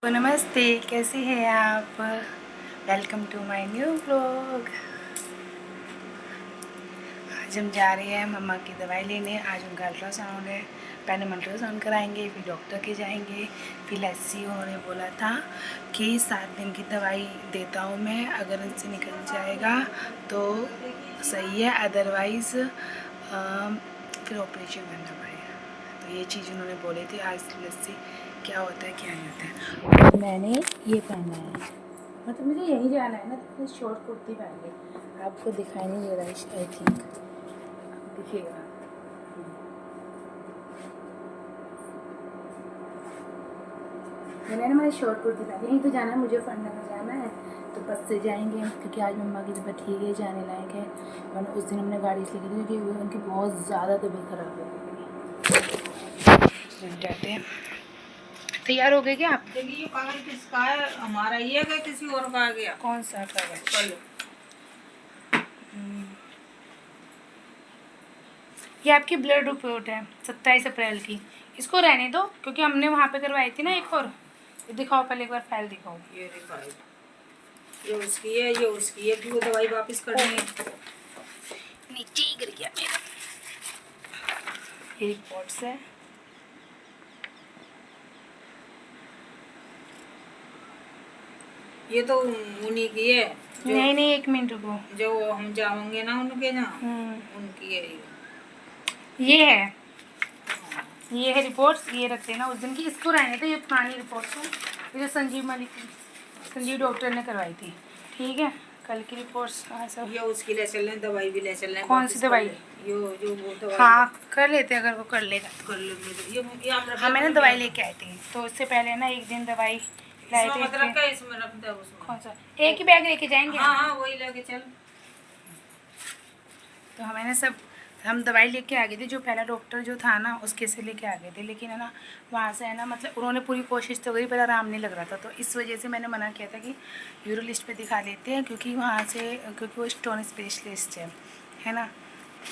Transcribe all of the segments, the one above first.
सबको नमस्ते, कैसे हैं आप। Welcome to my new vlog. आज हम जा रहे हैं मम्मा की दवाई लेने। आज उनका अल्ट्रासाउंड है। पहले हम अल्ट्रासाउंड कराएंगे, फिर डॉक्टर के जाएंगे, फिर ऐसी उन्होंने बोला था कि 7 दिन की दवाई देता हूँ मैं, अगर इनसे निकल जाएगा तो सही है, अदरवाइज़ फिर ऑपरेशन करना पड़ेगा। तो ये चीज़ उन्होंने बोली थी। आज लस्सी क्या होता है क्या नहीं होता है। मैंने ये पहना है, मतलब मुझे यहीं जाना है ना, तो शॉर्ट कुर्ती पहन ली। आपको दिखाई नहीं दे रहा है, आई थिंक दिखेगा। मैंने शॉर्ट कुर्ती पहनी, यहीं तो जाना है मुझे, फंडनगर जाना है, तो बस से जाएंगे क्योंकि आज मम्मा की तबीयत ठीक है, जाने लायक है। और उस दिन हमने गाड़ी से लेके थी क्योंकि उनकी बहुत ज़्यादा तबीयत खराब हो गई। जाते हैं। तैयार हो गए क्या आप? देखिए ये कागज किसका है, हमारा ये है किसी और का आ गया? कौन सा कागज? कल ये आपकी ब्लड रिपोर्ट है 27 अप्रैल की। इसको रहने दो क्योंकि हमने वहाँ पे करवाई थी ना एक और। ये दिखाओ पहले, एक बार फाइल दिखाओ। ये दिखाई, ये उसकी है, ये उसकी है, फिर वो दवाई वापस करनी है। नीचे ही गिर गया मेरा। ये रिपोर्ट्स है। ये तो उन्हीं की है नहीं नहीं, 1 मिनट रुको। जो हम जाएंगे ना उनके यहाँ, उनकी है ये है रिपोर्ट्स। ये रखते हैं ना उस दिन की, इसको रहने तो। ये पुरानी रिपोर्ट्स हैं, ये जो संजीव मलिक, संजीव डॉक्टर ने करवाई थी। ठीक है, कल की रिपोर्ट्स। हाँ सब, ये उसकी ले चल रहे, दवाई भी ले चल रहे। कौन सी दवाई? यो जो वो दवाई। हाँ कर लेते हैं, अगर वो कर लेगा तो। कर लेंगे। ये हाँ मैंने दवाई लेके आई थी, तो उससे पहले ना एक दिन दवाई लाए थे। मतलब क्या इसमें रख दे उसमें? कौन सा? एक ही बैग लेके जाएंगे। हाँ हाँ वही लेके चल। तो हमें सब, हम दवाई लेके आ गए थे। जो पहला डॉक्टर जो था ना उसके से लेके आ गए थे, लेकिन है ना वहाँ से है ना, मतलब उन्होंने पूरी कोशिश तो करी पर आराम नहीं लग रहा था, तो इस वजह से मैंने मना किया था कि यूरोलिस्ट पे दिखा लेते हैं, क्योंकि वहाँ से, क्योंकि वो स्टोन स्पेशलिस्ट है ना।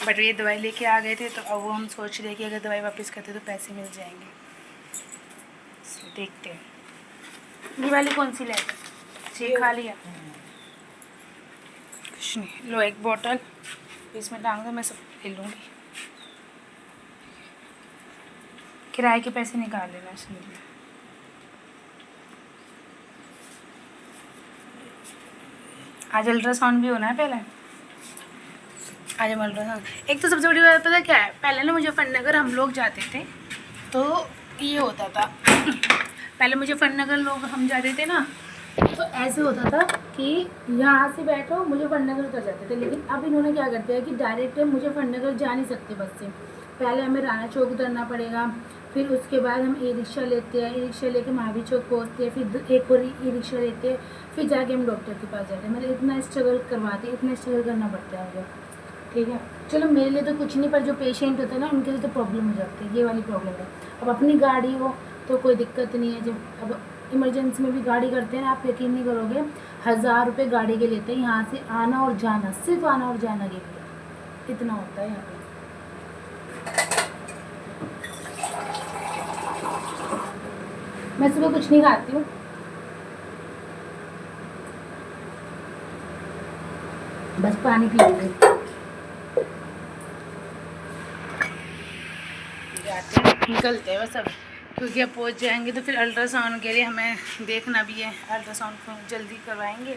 बट ये दवाई लेके आ गए थे, तो अब वो हम सोच रहे कि अगर दवाई वापस करते तो पैसे मिल जाएंगे। तो देखते हैं। ये वाली कौन सी ले खा लिया? कुछ नहीं, लो एक बॉटल इसमें डाल दो, मैं सब ले लूँगी। किराए के पैसे निकाल लेना इसलिए। आज अल्ट्रासाउंड भी होना है पहले। आज हम अल्ट्रासाउंड, एक तो सबसे बड़ी बात पता क्या है, पहले ना मुजफ्फरनगर हम लोग जाते थे तो ये होता था पहले मुजफ्फरनगर लोग हम जाते थे ना, तो ऐसे होता था कि यहाँ से बैठो मुजफ्फरनगर उतर जाते थे। लेकिन अब इन्होंने क्या करते हैं कि डायरेक्ट मुजफ्फरनगर जा नहीं सकते बस से, पहले हमें राना चौक उतरना पड़ेगा, फिर उसके बाद हम ई रिक्शा लेते हैं, ई रिक्शा लेके महावीर चौक पहुँचते हैं, फिर एक और ई रिक्शा लेते हैं, फिर जाके हम डॉक्टर के पास जाते हैं। मतलब इतना स्ट्रगल करवाते हैं, इतना स्ट्रगल करना पड़ता है मुझे। ठीक है, चलो मेरे लिए तो कुछ नहीं, पर जो पेशेंट होता है ना उनके लिए तो प्रॉब्लम हो जाती है, ये वाली प्रॉब्लम है। अब अपनी गाड़ी हो तो कोई दिक्कत नहीं है, जब अब इमरजेंसी में भी गाड़ी करते हैं ना, आप यकीन नहीं करोगे, 1000 रुपये गाड़ी के लेते हैं यहाँ से आना और जाना, सिर्फ आना और जाना के लिए इतना होता है यहाँ पे। मैं सुबह कुछ नहीं खाती हूँ, बस पानी पी लेती हूँ। जाते हैं, निकलते हैं बस अब, क्योंकि अब पहुँच जाएंगे तो फिर अल्ट्रासाउंड के लिए हमें देखना भी है। अल्ट्रासाउंड को जल्दी करवाएंगे।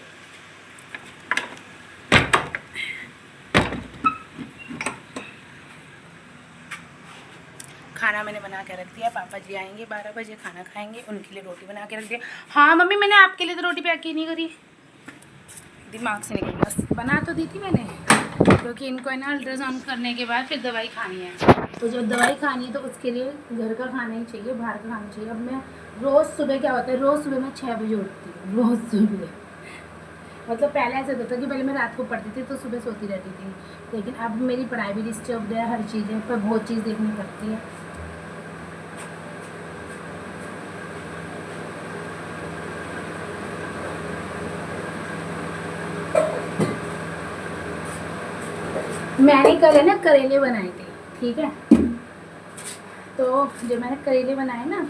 खाना मैंने बना के रख दिया, पापा जी आएंगे 12 बजे, खाना खाएंगे, उनके लिए रोटी बना के रख दिया। हाँ मम्मी, मैंने आपके लिए तो रोटी पैक ही नहीं करी, दिमाग से निकल गया। बना तो दी थी मैंने, क्योंकि इनको है ना अल्ट्रासाउंड करने के बाद फिर दवाई खानी है, तो जब दवाई खानी है तो उसके लिए घर का खाना ही चाहिए, बाहर का खाना चाहिए। अब मैं रोज़ सुबह, क्या होता है, रोज़ सुबह मैं 6 बजे उठती हूँ, रोज़ सुबह। मतलब पहले ऐसा होता था कि पहले मैं रात को पढ़ती थी तो सुबह सोती रहती थी, लेकिन अब मेरी पढ़ाई भी डिस्टर्ब है, हर चीज़ है, पर बहुत चीज़ देखनी पड़ती है। मैंने कल है ना करेले बनाए थे, ठीक है, तो जब मैंने करेले बनाए ना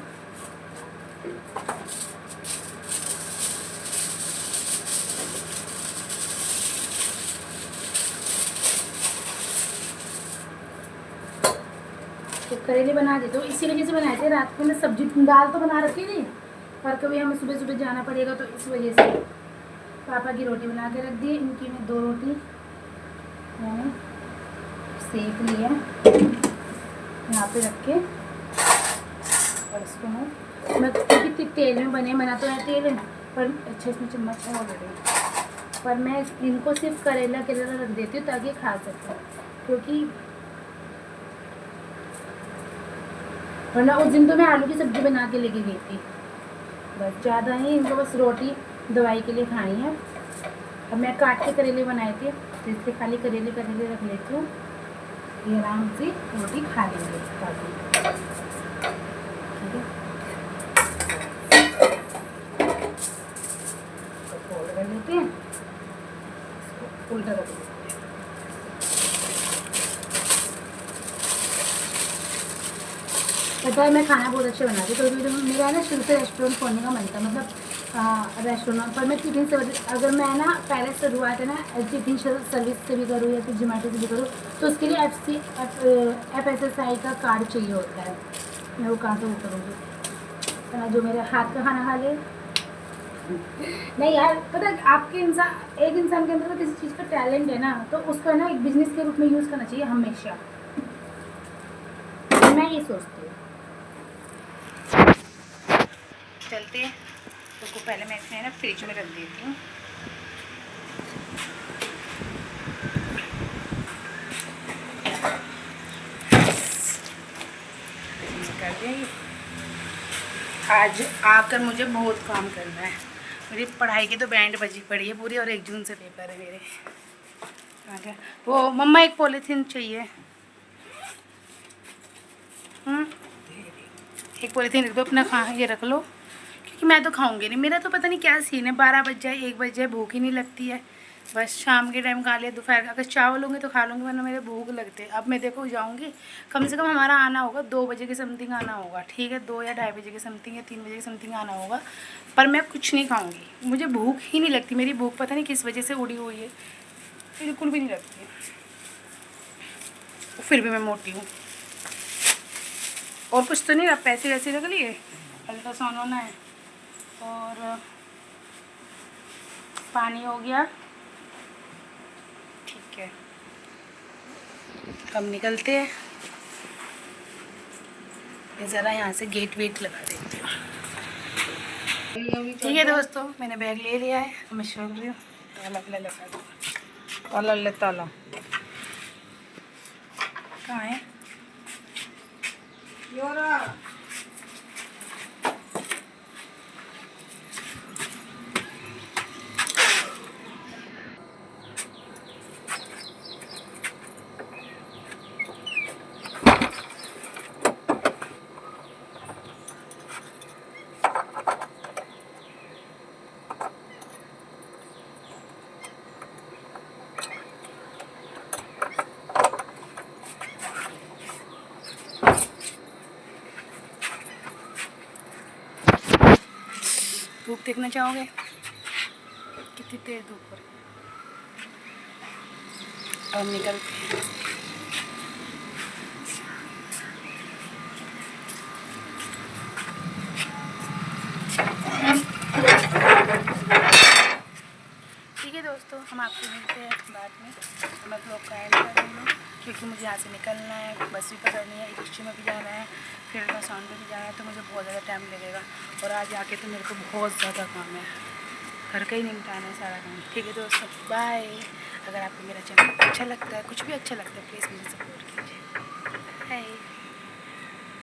करेले बना देते हो, इसी वजह से बनाए थे। रात को मैं सब्जी दाल तो बना रखी थी, पर कभी हमें सुबह सुबह जाना पड़ेगा तो इस वजह से पापा की रोटी बना के रख दी। इनकी मैं 2 रोटी मैंने सेक लिया यहाँ पे रख के, और इसको मैं क्योंकि तेल में बना तो है तेल, पर अच्छा इसमें चम्मच है ऑलरेडी, पर मैं इनको सिर्फ करेला रख देती हूँ ताकि खा सकूँ, क्योंकि वरना उस दिन तो मैं आलू की सब्ज़ी बना के लेके गई थी, बस ज़्यादा ही इनको बस रोटी दवाई के लिए खानी है। अब मैं काट के करेले बनाए थे तो इसलिए खाली करेले रख लेती हूँ, ये आराम से रोटी खा लेंगे ताकि, ठीक है। फोल्ड कर लेते हैं, इसको उल्टा कर देते हैं। पता है मैं खाना बहुत अच्छा बनाती हूँ, तो मेरा है ना शुरू से रेस्टोरेंट खोलने का मन था, मतलब रेस्टोरेंट पर मैं टिफिन सर्विस, अगर मैं ना पहले शुरुआत है ना टिफिन सर्विस से भी करूँ या फिर जोमेटो से भी करूँ, तो उसके लिए FSSAI का कार्ड चाहिए होता है। मैं वो कहाँ से वो करूँगी, जो मेरे हाथ का खाना खा ले। नहीं यार, पता है आपके एक इंसान के अंदर किसी चीज़ का टैलेंट है ना, तो उसका ना एक बिजनेस के रूप में यूज़ करना चाहिए हमेशा, मैं ये सोचती हूँ। चलते हैं उसको, पहले मैं इसमें ना फ्रिज में रख देती हूँ। कर देंगे। आज आकर मुझे बहुत काम करना है, मेरी पढ़ाई की तो बैंड बजी पड़ी है पूरी, और 1 जून से पेपर है मेरे। आगे वो मम्मा एक पॉलीथीन चाहिए, एक पॉलीथीन रख दो अपना, ये रख लो, क्योंकि मैं तो खाऊंगी नहीं। मेरा तो पता नहीं क्या सीन है, 12 बज जाए 1 बज जाए भूख ही नहीं लगती है। बस शाम के टाइम खा लिया, दोपहर का अगर चावल होंगे तो खा लूँगी, वरना मेरे भूख लगते हैं। अब मैं देखो जाऊँगी, कम से कम हमारा आना होगा 2 बजे के समथिंग आना होगा, ठीक है, 2 या 2:30 बजे के समथिंग या 3 बजे के समथिंग आना होगा, पर मैं कुछ नहीं खाऊँगी, मुझे भूख ही नहीं लगती। मेरी भूख पता नहीं किस वजह से उड़ी हुई है, बिल्कुल भी नहीं लगती है, फिर भी मैं मोटी हूँ। और कुछ तो नहीं, अब पैसे वैसे रख लिए, अल्ट्रासाउंड होना है, और पानी हो गया, ठीक है। हम निकलते हैं, ज़रा यहाँ से गेट वेट लगा देते हैं। ठीक है दोस्तों, मैंने बैग ले लिया है, मैं छोड़ रही हूँ, ताला लगा दूँ, ताला ले ताला कहाँ है योरा। धूप देखना चाहोगे, कितनी तेज धूप हो रही है। अब निकलते हैं। ठीक है दोस्तों, हम आपसे मिलते हैं बाद में। तो मैं ब्लॉग का एंड कर रही हूँ, क्योंकि मुझे यहाँ से निकलना है, बस भी पकड़नी है, रिक्शे में भी जाना है, फिर अल्ट्रासाउंड में भी जाना है, तो मुझे बहुत ज़्यादा टाइम लगेगा। और आज आके तो मेरे को बहुत ज़्यादा काम है, घर का ही निपटाना है सारा काम। ठीक है दोस्तों, बाय। अगर आपको मेरा चैनल अच्छा लगता है, कुछ भी अच्छा लगता है, प्लीज़ मुझे सपोर्ट कीजिए। बाय।